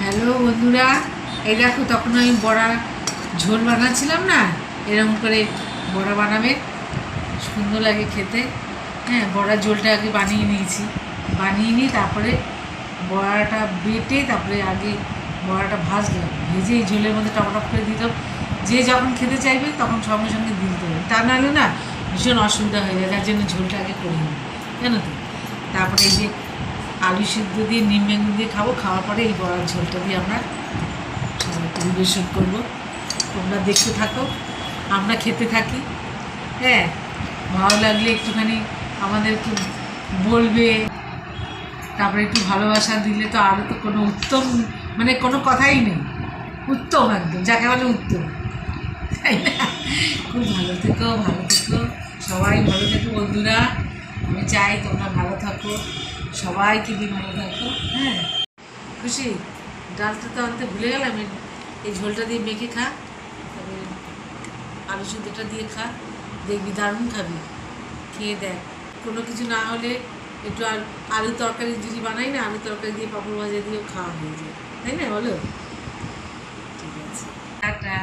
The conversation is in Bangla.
হ্যালো বন্ধুরা, এই দেখো তখন আমি বড়া ঝোল বানাচ্ছিলাম না, এরকম করে বড়া বানাবে, সুন্দর লাগে খেতে। হ্যাঁ, বড়ার ঝোলটা আগে বানিয়ে নিয়েছি, বানিয়ে নিয়ে তারপরে বড়াটা বেটে তারপরে আগে বড়াটা ভাজলাম, ভেজে এই ঝোলের মধ্যে টপটপ করে দিলাম। যে যখন খেতে চাইবে তখন সঙ্গে সঙ্গে দিতে হবে, তা নাহলে না ভীষণ অসুবিধা হয়ে যায়, যার জন্য ঝোলটা আগে করে নিই, জানো তো। তারপরে এই যে আলু সিদ্ধ দিয়ে নিম বেগুন দিয়ে খাবো, খাওয়ার পরে এই বড়ার ঝোলটা দিয়ে আমরা পরিবেশন করবো। তোমরা দেখতে থাকো, আমরা খেতে থাকি। হ্যাঁ, ভালো লাগলে একটুখানি আমাদেরকে বলবে, তারপরে একটু ভালোবাসা দিলে তো আরও তো কোনো উত্তম, মানে কোনো কথাই নেই, উত্তম একদম, যাকে বলে উত্তম, তাই না? খুব ভালো থেকো, ভালো থেকো, সবাই ভালো থেকো বন্ধুরা। আমি চাই তোমরা ভালো থাকো, সবাইকে দিয়ে ভালো থাকো। হ্যাঁ, খুশি। ডালটা তো আনতে ভুলে গেলাম, এই ঝোলটা দিয়ে মেখে খা, তবে আলু সিদ্ধটা দিয়ে খা, দেখবি দারুণ খাবি। খেয়ে দেখ, কোনো কিছু না হলে একটু আলু তরকারি যদি বানাই না, আলু তরকারি দিয়ে পাঁপড় ভাজা দিয়েও খাওয়া হয়ে যায়, তাই না বলো? ঠিক আছে, টাটা।